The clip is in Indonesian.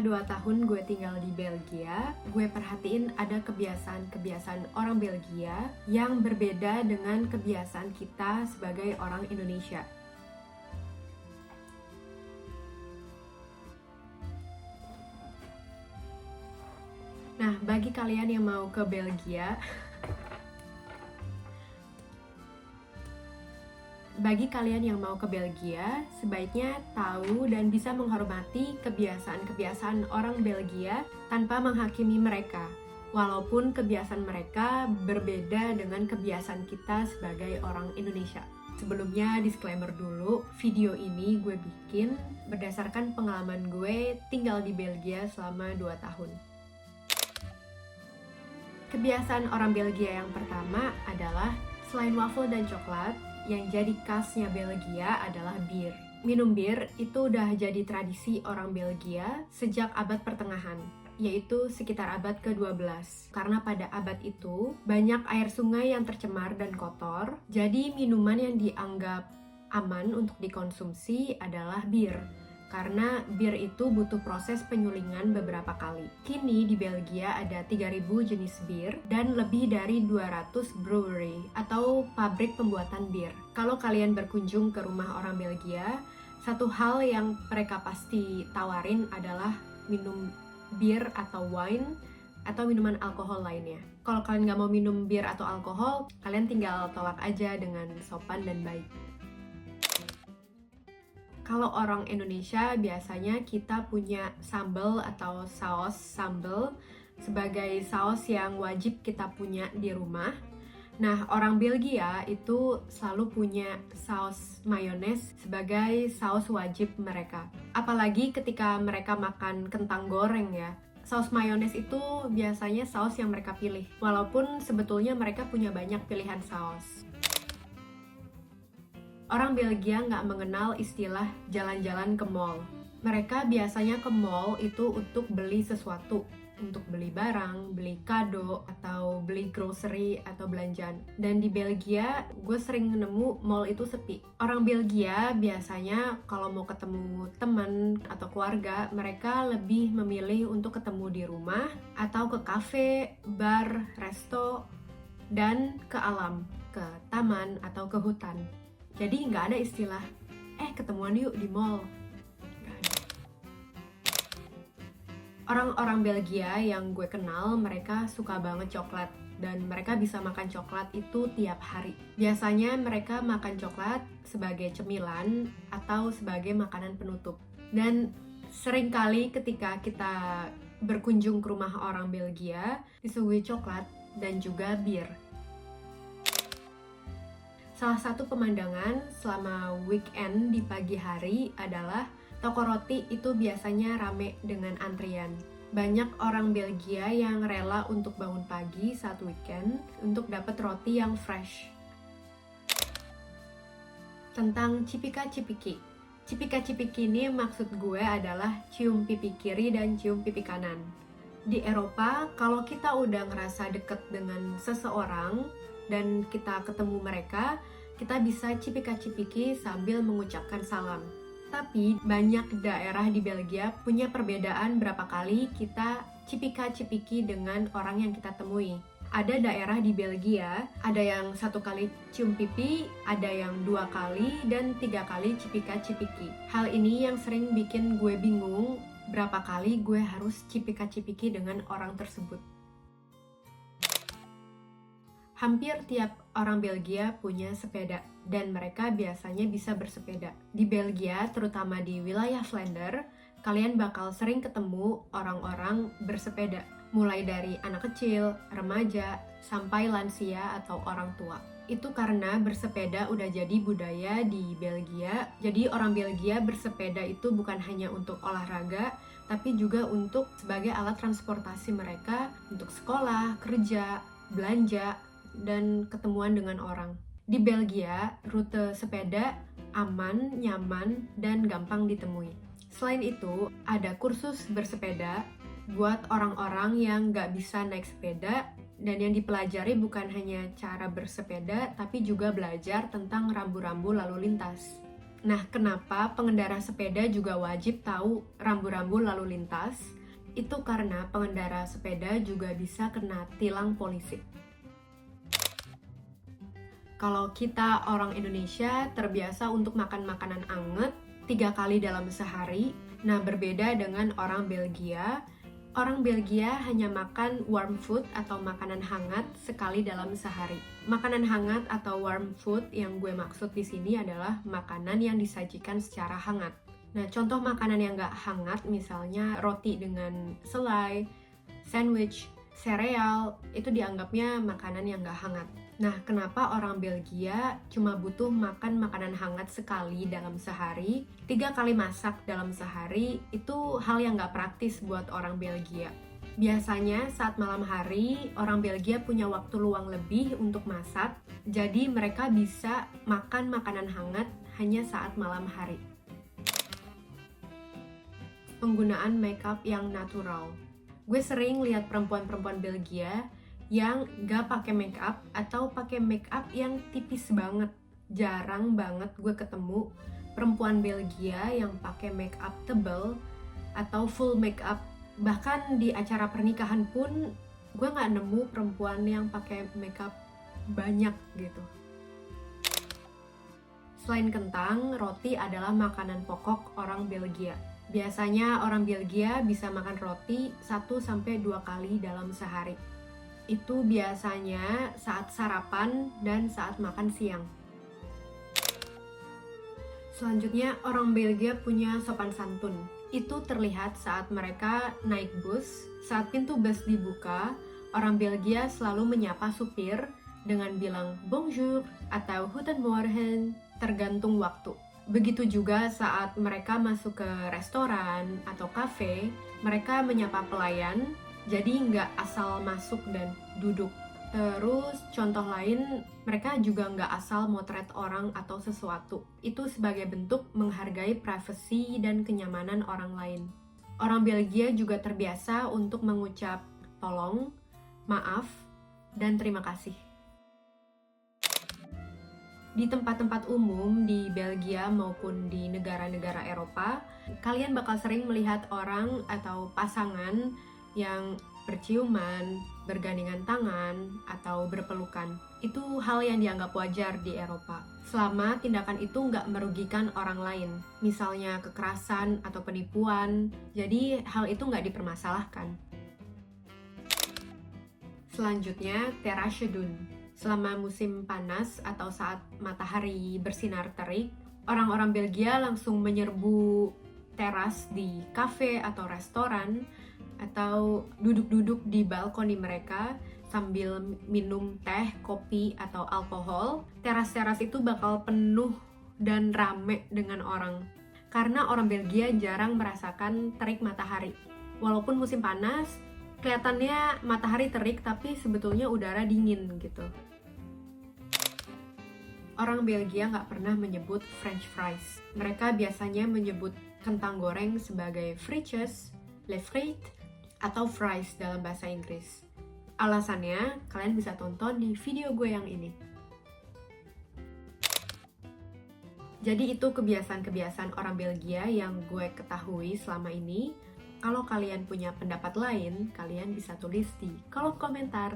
2 tahun gue tinggal di Belgia, gue perhatiin ada kebiasaan-kebiasaan orang Belgia yang berbeda dengan kebiasaan kita sebagai orang Indonesia. Nah, bagi kalian yang mau ke Belgia, sebaiknya tahu dan bisa menghormati kebiasaan-kebiasaan orang Belgia tanpa menghakimi mereka, walaupun kebiasaan mereka berbeda dengan kebiasaan kita sebagai orang Indonesia. Sebelumnya, disclaimer dulu, video ini gue bikin berdasarkan pengalaman gue tinggal di Belgia selama 2 tahun. Kebiasaan orang Belgia yang pertama adalah selain waffle dan coklat, yang jadi khasnya Belgia adalah bir. Minum bir itu udah jadi tradisi orang Belgia sejak abad pertengahan, yaitu sekitar abad ke-12. Karena pada abad itu, banyak air sungai yang tercemar dan kotor, jadi minuman yang dianggap aman untuk dikonsumsi adalah bir. Karena bir itu butuh proses penyulingan beberapa kali. Kini di Belgia ada 3.000 jenis bir dan lebih dari 200 brewery atau pabrik pembuatan bir. Kalau kalian berkunjung ke rumah orang Belgia, satu hal yang mereka pasti tawarin adalah minum bir atau wine atau minuman alkohol lainnya. Kalau kalian nggak mau minum bir atau alkohol, kalian tinggal tolak aja dengan sopan dan baik. Kalau orang Indonesia biasanya kita punya sambal atau saus sambal sebagai saus yang wajib kita punya di rumah. Nah, orang Belgia itu selalu punya saus mayones sebagai saus wajib mereka. Apalagi ketika mereka makan kentang goreng ya. Saus mayones itu biasanya saus yang mereka pilih. Walaupun sebetulnya mereka punya banyak pilihan saus. Orang Belgia nggak mengenal istilah jalan-jalan ke mall. Mereka biasanya ke mall itu untuk beli sesuatu, untuk beli barang, beli kado, atau beli grocery atau belanjaan. Dan di Belgia, gue sering nemu mall itu sepi. Orang Belgia biasanya kalau mau ketemu teman atau keluarga, mereka lebih memilih untuk ketemu di rumah, atau ke kafe, bar, resto, dan ke alam, ke taman atau ke hutan. Jadi nggak ada istilah, ketemuan yuk di mall. Nggak ada. Orang-orang Belgia yang gue kenal, mereka suka banget coklat. Dan mereka bisa makan coklat itu tiap hari. Biasanya mereka makan coklat sebagai cemilan atau sebagai makanan penutup. Dan seringkali ketika kita berkunjung ke rumah orang Belgia, disuguhi coklat dan juga bir. Salah satu pemandangan selama weekend di pagi hari adalah toko roti itu biasanya rame dengan antrian. Banyak orang Belgia yang rela untuk bangun pagi saat weekend untuk dapat roti yang fresh. Tentang cipika-cipiki. Cipika-cipiki ini maksud gue adalah cium pipi kiri dan cium pipi kanan. Di Eropa, kalau kita udah ngerasa deket dengan seseorang, dan kita ketemu mereka, kita bisa cipika-cipiki sambil mengucapkan salam. Tapi banyak daerah di Belgia punya perbedaan berapa kali kita cipika-cipiki dengan orang yang kita temui. Ada daerah di Belgia, ada yang 1 kali cium pipi, ada yang 2 kali, dan 3 kali cipika-cipiki. Hal ini yang sering bikin gue bingung berapa kali gue harus cipika-cipiki dengan orang tersebut. Hampir tiap orang Belgia punya sepeda, dan mereka biasanya bisa bersepeda. Di Belgia, terutama di wilayah Vlaanderen, kalian bakal sering ketemu orang-orang bersepeda. Mulai dari anak kecil, remaja, sampai lansia atau orang tua. Itu karena bersepeda udah jadi budaya di Belgia. Jadi orang Belgia bersepeda itu bukan hanya untuk olahraga, tapi juga untuk sebagai alat transportasi mereka untuk sekolah, kerja, belanja, dan ketemuan dengan orang. Di Belgia, rute sepeda aman, nyaman, dan gampang ditemui. Selain itu, ada kursus bersepeda buat orang-orang yang nggak bisa naik sepeda, dan yang dipelajari bukan hanya cara bersepeda, tapi juga belajar tentang rambu-rambu lalu lintas. Nah, kenapa pengendara sepeda juga wajib tahu rambu-rambu lalu lintas? Itu karena pengendara sepeda juga bisa kena tilang polisi. Kalau kita orang Indonesia terbiasa untuk makan makanan anget 3 kali dalam sehari. Nah, berbeda dengan orang Belgia. Orang Belgia hanya makan warm food atau makanan hangat sekali dalam sehari. Makanan hangat atau warm food yang gue maksud di sini adalah makanan yang disajikan secara hangat. Nah, contoh makanan yang nggak hangat misalnya roti dengan selai, sandwich, sereal, itu dianggapnya makanan yang nggak hangat. Nah, kenapa orang Belgia cuma butuh makan makanan hangat sekali dalam sehari, 3 kali masak dalam sehari, itu hal yang nggak praktis buat orang Belgia. Biasanya saat malam hari, orang Belgia punya waktu luang lebih untuk masak, jadi mereka bisa makan makanan hangat hanya saat malam hari. Penggunaan makeup yang natural. Gue sering lihat perempuan-perempuan Belgia yang gak pakai makeup atau pakai makeup yang tipis banget. Jarang banget gue ketemu perempuan Belgia yang pakai makeup tebal atau full makeup. Bahkan di acara pernikahan pun gue gak nemu perempuan yang pakai makeup banyak gitu. Selain kentang, roti adalah makanan pokok orang Belgia. Biasanya orang Belgia bisa makan roti 1-2 kali dalam sehari. Itu biasanya saat sarapan dan saat makan siang. Selanjutnya, orang Belgia punya sopan santun. Itu terlihat saat mereka naik bus. Saat pintu bus dibuka, orang Belgia selalu menyapa supir dengan bilang bonjour atau guten morgen, tergantung waktu. Begitu juga saat mereka masuk ke restoran atau kafe, mereka menyapa pelayan, jadi nggak asal masuk dan duduk. Terus contoh lain, mereka juga nggak asal motret orang atau sesuatu. Itu sebagai bentuk menghargai privasi dan kenyamanan orang lain. Orang Belgia juga terbiasa untuk mengucap tolong, maaf, dan terima kasih. Di tempat-tempat umum di Belgia maupun di negara-negara Eropa, kalian bakal sering melihat orang atau pasangan yang berciuman, bergandengan tangan, atau berpelukan. Itu hal yang dianggap wajar di Eropa, selama tindakan itu nggak merugikan orang lain, misalnya kekerasan atau penipuan, jadi hal itu nggak dipermasalahkan. Selanjutnya, terrassjedun. Selama musim panas atau saat matahari bersinar terik, orang-orang Belgia langsung menyerbu teras di kafe atau restoran, atau duduk-duduk di balkoni mereka sambil minum teh, kopi, atau alkohol. Teras-teras itu bakal penuh dan rame dengan orang, karena orang Belgia jarang merasakan terik matahari. Walaupun musim panas, kelihatannya matahari terik tapi sebetulnya udara dingin gitu. Orang Belgia nggak pernah menyebut French fries. Mereka biasanya menyebut kentang goreng sebagai frites, les frites, atau fries dalam bahasa Inggris. Alasannya, kalian bisa tonton di video gue yang ini. Jadi itu kebiasaan-kebiasaan orang Belgia yang gue ketahui selama ini. Kalau kalian punya pendapat lain, kalian bisa tulis di kolom komentar.